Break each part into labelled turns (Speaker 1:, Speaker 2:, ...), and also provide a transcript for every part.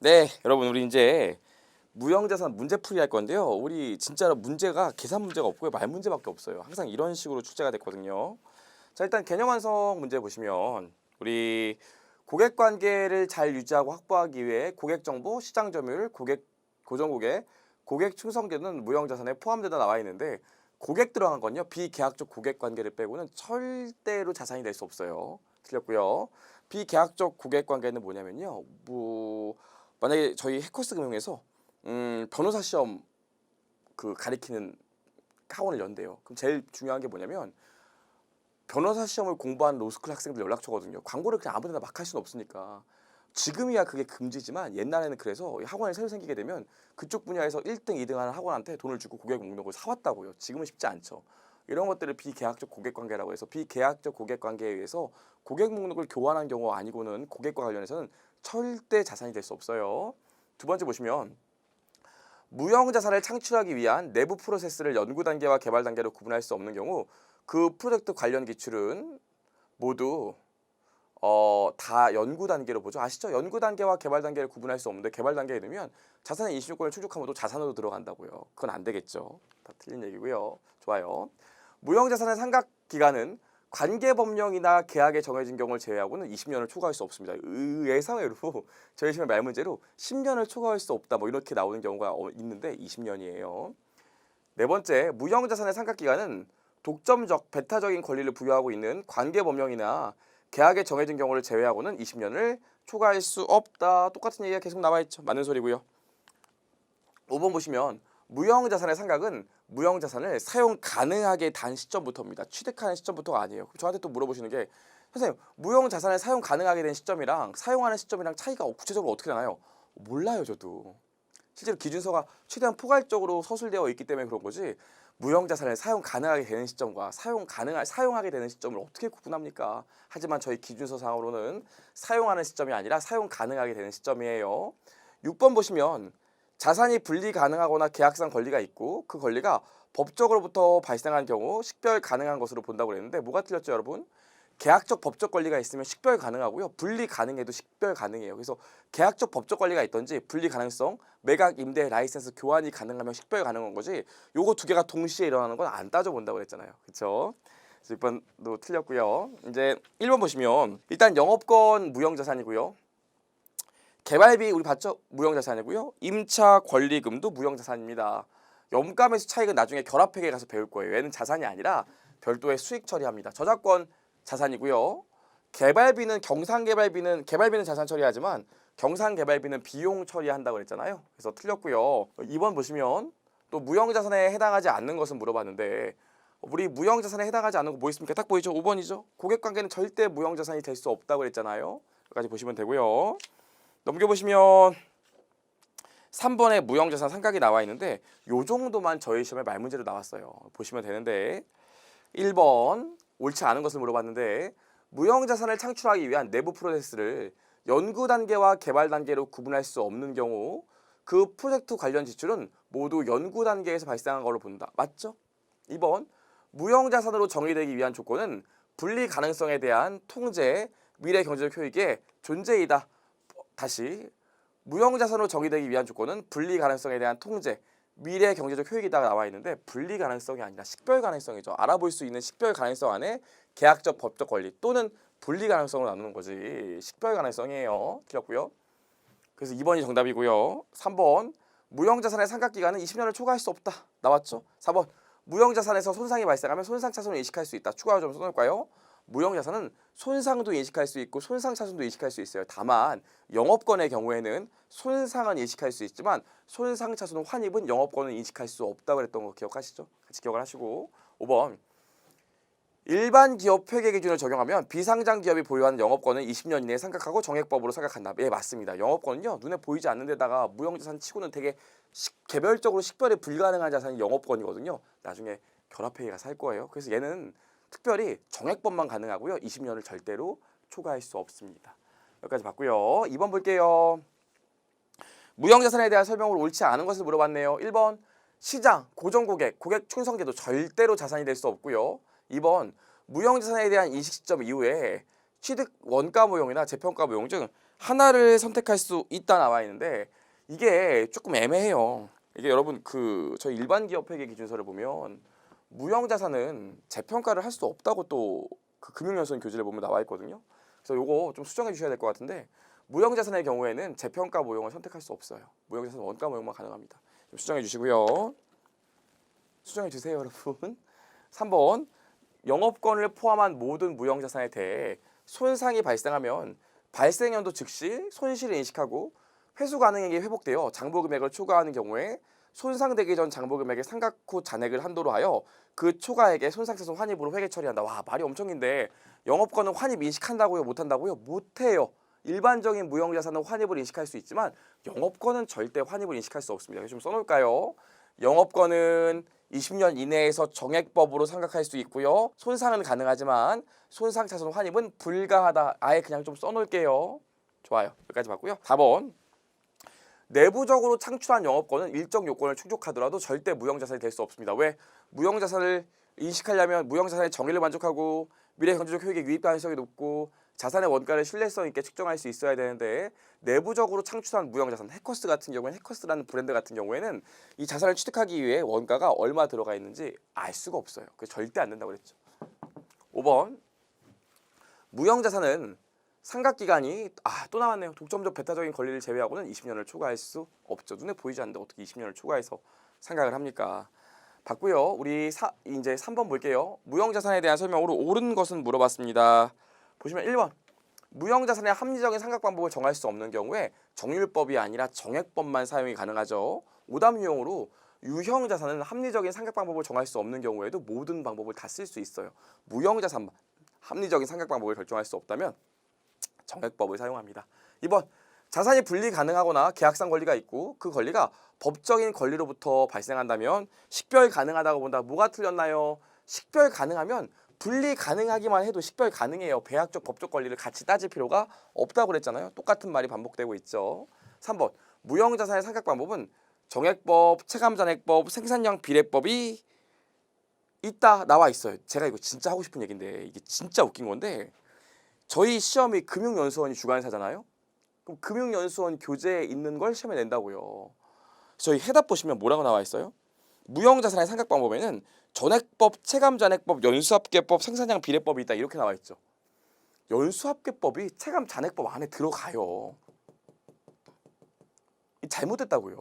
Speaker 1: 네, 여러분 우리 이제 무형자산 문제풀이 할 건데요. 우리 진짜로 문제가 계산 문제가 없고요. 말 문제밖에 없어요. 항상 이런 식으로 출제가 됐거든요. 자, 일단 개념 완성 문제 보시면 우리 고객 관계를 잘 유지하고 확보하기 위해 고객 정보, 시장 점유율, 고객 고정 고객, 고객 충성도는 무형자산에 포함되다 나와 있는데 고객 들어간 건요. 비계약적 고객 관계를 빼고는 절대로 자산이 될 수 없어요. 틀렸고요. 비계약적 고객 관계는 뭐냐면요. 만약에 저희 해커스 금융에서 변호사 시험 가리키는 학원을 연대요. 그럼 제일 중요한 게 뭐냐면 변호사 시험을 공부한 로스쿨 학생들 연락처거든요. 광고를 그냥 아무데나 막 할 수는 없으니까. 지금이야 그게 금지지만 옛날에는 그래서 학원이 새로 생기게 되면 그쪽 분야에서 1등, 2등 하는 학원한테 돈을 주고 고객 목록을 사왔다고요. 지금은 쉽지 않죠. 이런 것들을 비계약적 고객 관계라고 해서 비계약적 고객 관계에 의해서 고객 목록을 교환한 경우 아니고는 고객과 관련해서는 절대 자산이 될 수 없어요. 두 번째 보시면 무형자산을 창출하기 위한 내부 프로세스를 연구 단계와 개발 단계로 구분할 수 없는 경우 그 프로젝트 관련 기출은 모두 다 연구 단계로 보죠. 아시죠? 연구 단계와 개발 단계를 구분할 수 없는데 개발 단계에 넣으면 자산의 인수요건을 충족하면 자산으로 들어간다고요. 그건 안 되겠죠. 다 틀린 얘기고요. 좋아요. 무형자산의 상각 기간은 관계법령이나 계약에 정해진 경우를 제외하고는 20년을 초과할 수 없습니다. 예상외로 저희 시험 말 문제로 10년을 초과할 수 없다 뭐 이렇게 나오는 경우가 있는데 20년이에요. 네 번째, 무형자산의 상각 기간은 독점적, 배타적인 권리를 부여하고 있는 관계법령이나 계약에 정해진 경우를 제외하고는 20년을 초과할 수 없다. 똑같은 얘기가 계속 나와 있죠. 맞는 소리고요. 5번 보시면 무형자산의 상각은 무형자산을 사용 가능하게 단 시점부터입니다. 취득하는 시점부터가 아니에요. 저한테 또 물어보시는 게 선생님 무형자산을 사용 가능하게 된 시점이랑 사용하는 시점이랑 차이가 구체적으로 어떻게 나요? 몰라요 저도. 실제로 기준서가 최대한 포괄적으로 서술되어 있기 때문에 그런 거지 무형자산을 사용 가능하게 되는 시점과 사용하게 되는 시점을 어떻게 구분합니까? 하지만 저희 기준서 상으로는 사용하는 시점이 아니라 사용 가능하게 되는 시점이에요. 6번 보시면 자산이 분리 가능하거나 계약상 권리가 있고 그 권리가 법적으로부터 발생한 경우 식별 가능한 것으로 본다고 그랬는데 뭐가 틀렸죠 여러분? 계약적 법적 권리가 있으면 식별 가능하고요. 분리 가능해도 식별 가능해요. 그래서 계약적 법적 권리가 있던지 분리 가능성, 매각, 임대, 라이센스 교환이 가능하면 식별 가능한 거지 요거 두 개가 동시에 일어나는 건 안 따져본다고 그랬잖아요. 그렇죠? 6번도 틀렸고요. 이제 1번 보시면 일단 영업권 무형자산이고요. 개발비 우리 봤죠? 무형자산이고요. 임차 권리금도 무형자산입니다. 영감매수 차익은 나중에 결합회계에 가서 배울 거예요. 얘는 자산이 아니라 별도의 수익 처리합니다. 저작권 자산이고요. 개발비는 개발비는 자산 처리하지만 경상개발비는 비용 처리한다고 그랬잖아요. 그래서 틀렸고요. 2번 보시면 또 무형자산에 해당하지 않는 것은 물어봤는데 우리 무형자산에 해당하지 않는 거 뭐 있습니까? 딱 보이죠? 5번이죠. 고객관계는 절대 무형자산이 될 수 없다고 그랬잖아요. 여기까지 보시면 되고요. 넘겨보시면 3번에 무형자산 상각이 나와 있는데 요 정도만 저희 시험에 말문제로 나왔어요. 보시면 되는데 1번 옳지 않은 것을 물어봤는데 무형자산을 창출하기 위한 내부 프로세스를 연구 단계와 개발 단계로 구분할 수 없는 경우 그 프로젝트 관련 지출은 모두 연구 단계에서 발생한 걸로 본다. 맞죠? 2번 무형자산으로 정의되기 위한 조건은 분리 가능성에 대한 통제, 미래 경제적 효익의 존재이다. 다시 무형자산으로 정의되기 위한 조건은 분리 가능성에 대한 통제, 미래 경제적 효익이다 나와 있는데 분리 가능성이 아니라 식별 가능성이죠. 알아볼 수 있는 식별 가능성 안에 계약적 법적 권리 또는 분리 가능성을 나누는 거지. 식별 가능성이에요. 틀렸고요. 그래서 2번이 정답이고요. 3번 무형자산의 상각기간은 20년을 초과할 수 없다. 나왔죠? 4번 무형자산에서 손상이 발생하면 손상차손을 인식할 수 있다. 추가로 좀 써놓을까요? 무형자산은 손상도 인식할 수 있고 손상차손도 인식할 수 있어요. 다만 영업권의 경우에는 손상은 인식할 수 있지만 손상차손 환입은 영업권은 인식할 수 없다고 그랬던 거 기억하시죠? 같이 기억을 하시고 5번 일반 기업 회계 기준을 적용하면 비상장 기업이 보유하는 영업권은 20년 이내에 상각하고 정액법으로 상각한다. 예, 맞습니다. 영업권은요 눈에 보이지 않는 데다가 무형자산 치고는 되게 개별적으로 식별이 불가능한 자산이 영업권이거든요. 나중에 결합회계가 살 거예요. 그래서 얘는 특별히 정액법만 가능하고요. 20년을 절대로 초과할 수 없습니다. 여기까지 봤고요. 2번 볼게요. 무형자산에 대한 설명을 옳지 않은 것을 물어봤네요. 1번 시장, 고정고객, 고객 충성제도 절대로 자산이 될 수 없고요. 2번 무형자산에 대한 인식 시점 이후에 취득 원가 무용이나 재평가 무용 중 하나를 선택할 수 있다 나와 있는데 이게 조금 애매해요. 이게 여러분 저희 일반 기업 회계 기준서를 보면 무형자산은 재평가를 할 수 없다고 또 그 금융연수원 교재를 보면 나와 있거든요. 그래서 요거 좀 수정해 주셔야 될 것 같은데 무형자산의 경우에는 재평가 무형을 선택할 수 없어요. 무형자산은 원가 무형만 가능합니다. 좀 수정해 주시고요. 수정해 주세요, 여러분. 3번 영업권을 포함한 모든 무형자산에 대해 손상이 발생하면 발생연도 즉시 손실을 인식하고 회수 가능액이 회복되어 장부금액을 초과하는 경우에 손상되기 전 장부금액의 상각 후 잔액을 한도로 하여 그 초과액의 손상차손 환입으로 회계 처리한다. 와, 말이 엄청 긴데 영업권은 환입 인식한다고요? 못한다고요? 못해요. 일반적인 무형자산은 환입을 인식할 수 있지만 영업권은 절대 환입을 인식할 수 없습니다. 좀 써놓을까요? 영업권은 20년 이내에서 정액법으로 상각할 수 있고요. 손상은 가능하지만 손상차손 환입은 불가하다. 아예 그냥 좀 써놓을게요. 좋아요. 여기까지 봤고요. 4번 내부적으로 창출한 영업권은 일정 요건을 충족하더라도 절대 무형자산이 될 수 없습니다. 왜? 무형자산을 인식하려면 무형자산의 정의를 만족하고 미래 경제적 효익의 유입 가능성이 높고 자산의 원가를 신뢰성 있게 측정할 수 있어야 되는데 내부적으로 창출한 무형자산, 해커스 같은 경우에는 해커스라는 브랜드 같은 경우에는 이 자산을 취득하기 위해 원가가 얼마 들어가 있는지 알 수가 없어요. 그래서 절대 안 된다고 그랬죠. 5번 무형자산은 상각기간이 또 나왔네요. 독점적 배타적인 권리를 제외하고는 20년을 초과할 수 없죠. 눈에 보이지 않는데 어떻게 20년을 초과해서 상각을 합니까? 봤고요. 우리 이제 3번 볼게요. 무형자산에 대한 설명으로 옳은 것은 물어봤습니다. 보시면 1번 무형자산의 합리적인 상각 방법을 정할 수 없는 경우에 정률법이 아니라 정액법만 사용이 가능하죠. 오답 유형으로 유형자산은 합리적인 상각 방법을 정할 수 없는 경우에도 모든 방법을 다 쓸 수 있어요. 무형자산만 합리적인 상각 방법을 결정할 수 없다면 정액법을 사용합니다. 2번 자산이 분리 가능하거나 계약상 권리가 있고 그 권리가 법적인 권리로부터 발생한다면 식별 가능하다고 본다. 뭐가 틀렸나요? 식별 가능하면 분리 가능하기만 해도 식별 가능해요. 배약적 법적 권리를 같이 따질 필요가 없다고 그랬잖아요. 똑같은 말이 반복되고 있죠. 3번 무형자산의 상각 방법은 정액법, 체감잔액법, 생산량 비례법이 있다 나와 있어요. 제가 이거 진짜 하고 싶은 얘기인데 이게 진짜 웃긴 건데 저희 시험이 금융연수원이 주관사잖아요. 그럼 금융연수원 교재에 있는 걸 시험에 낸다고요. 저희 해답 보시면 뭐라고 나와 있어요? 무형자산의 상각 방법에는 전액법, 체감잔액법, 연수합계법, 생산량 비례법이 있다 이렇게 나와 있죠. 연수합계법이 체감잔액법 안에 들어가요. 잘못됐다고요.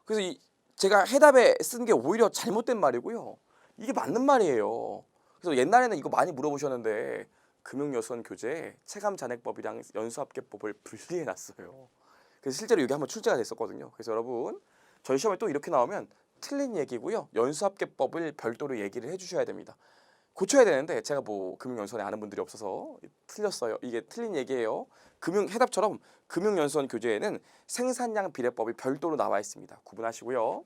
Speaker 1: 그래서 제가 해답에 쓴 게 오히려 잘못된 말이고요. 이게 맞는 말이에요. 그래서 옛날에는 이거 많이 물어보셨는데 금융연수원 교재에 체감잔액법이랑 연수합계법을 분리해놨어요. 그래서 실제로 이게 한번 출제가 됐었거든요. 그래서 여러분 저희 시험에 또 이렇게 나오면 틀린 얘기고요. 연수합계법을 별도로 얘기를 해주셔야 됩니다. 고쳐야 되는데 제가 뭐 금융연수원에 아는 분들이 없어서 틀렸어요. 이게 틀린 얘기예요. 해답처럼 금융연수원 교재에는 생산량 비례법이 별도로 나와 있습니다. 구분하시고요.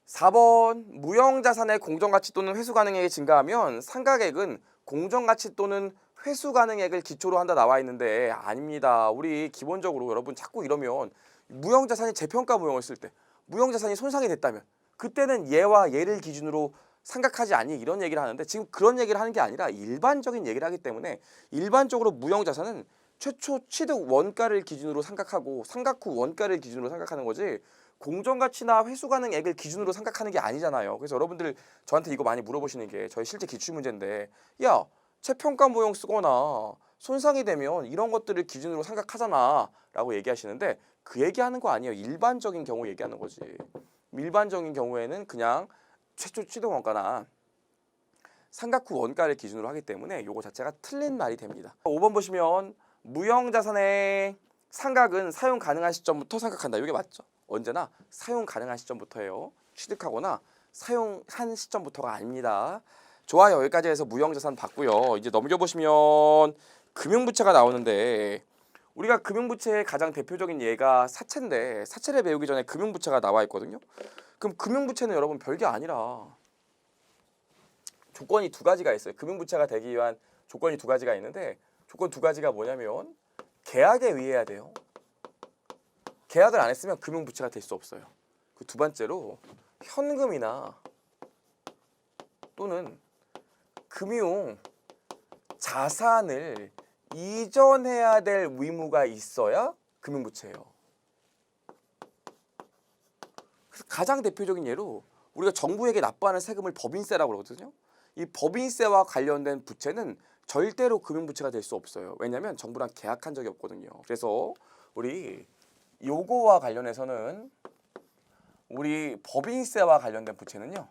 Speaker 1: 4번 무형자산의 공정가치 또는 회수가능액이 증가하면 상각액은 공정가치 또는 회수가능액을 기초로 한다 나와 있는데 아닙니다. 우리 기본적으로 여러분 자꾸 이러면 무형자산이 재평가 무형을 쓸 때 무형자산이 손상이 됐다면 그때는 얘와 얘를 기준으로 상각하지 않니 이런 얘기를 하는데 지금 그런 얘기를 하는 게 아니라 일반적인 얘기를 하기 때문에 일반적으로 무형자산은 최초 취득 원가를 기준으로 상각하고 상각 후 원가를 기준으로 상각하는 거지 공정가치나 회수가능액을 기준으로 생각하는 게 아니잖아요. 그래서 여러분들 저한테 이거 많이 물어보시는 게 저희 실제 기출문제인데 야 채평가 무형 쓰거나 손상이 되면 이런 것들을 기준으로 생각하잖아 라고 얘기하시는데 그 얘기하는 거 아니에요. 일반적인 경우 얘기하는 거지. 일반적인 경우에는 그냥 최초 취득 원가나 상각 후 원가를 기준으로 하기 때문에 요거 자체가 틀린 말이 됩니다. 5번 보시면 무형자산의 상각은 사용 가능한 시점부터 생각한다. 이게 맞죠? 언제나 사용 가능한 시점부터예요. 취득하거나 사용한 시점부터가 아닙니다. 좋아요. 여기까지 해서 무형자산 봤고요. 이제 넘겨보시면 금융부채가 나오는데 우리가 금융부채의 가장 대표적인 예가 사채인데 사채를 배우기 전에 금융부채가 나와 있거든요. 그럼 금융부채는 여러분 별게 아니라 조건이 두 가지가 있어요. 금융부채가 되기 위한 조건이 두 가지가 있는데 조건 두 가지가 뭐냐면 계약에 의해야 돼요. 계약을 안 했으면 금융부채가 될 수 없어요. 그 두 번째로 현금이나 또는 금융 자산을 이전해야 될 의무가 있어야 금융부채예요. 그래서 가장 대표적인 예로 우리가 정부에게 납부하는 세금을 법인세라고 그러거든요. 이 법인세와 관련된 부채는 절대로 금융부채가 될 수 없어요. 왜냐하면 정부랑 계약한 적이 없거든요. 그래서 우리 요거와 관련해서는 우리 법인세와 관련된 부채는요.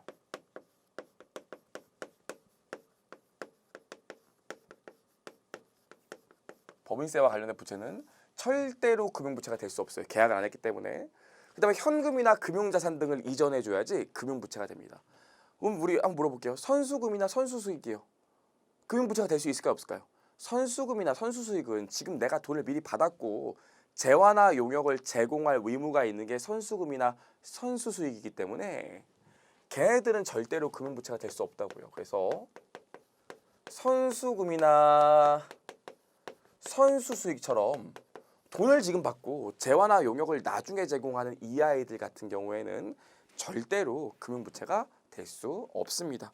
Speaker 1: 법인세와 관련된 부채는 절대로 금융부채가 될 수 없어요. 계약을 안 했기 때문에. 그 다음에 현금이나 금융자산 등을 이전해줘야지 금융부채가 됩니다. 그럼 우리 한번 물어볼게요. 선수금이나 선수수익이요. 금융부채가 될 수 있을까요? 없을까요? 선수금이나 선수수익은 지금 내가 돈을 미리 받았고 재화나 용역을 제공할 의무가 있는 게 선수금이나 선수수익이기 때문에 걔네들은 절대로 금융부채가 될 수 없다고요. 그래서 선수금이나 선수수익처럼 돈을 지금 받고 재화나 용역을 나중에 제공하는 이 아이들 같은 경우에는 절대로 금융부채가 될 수 없습니다.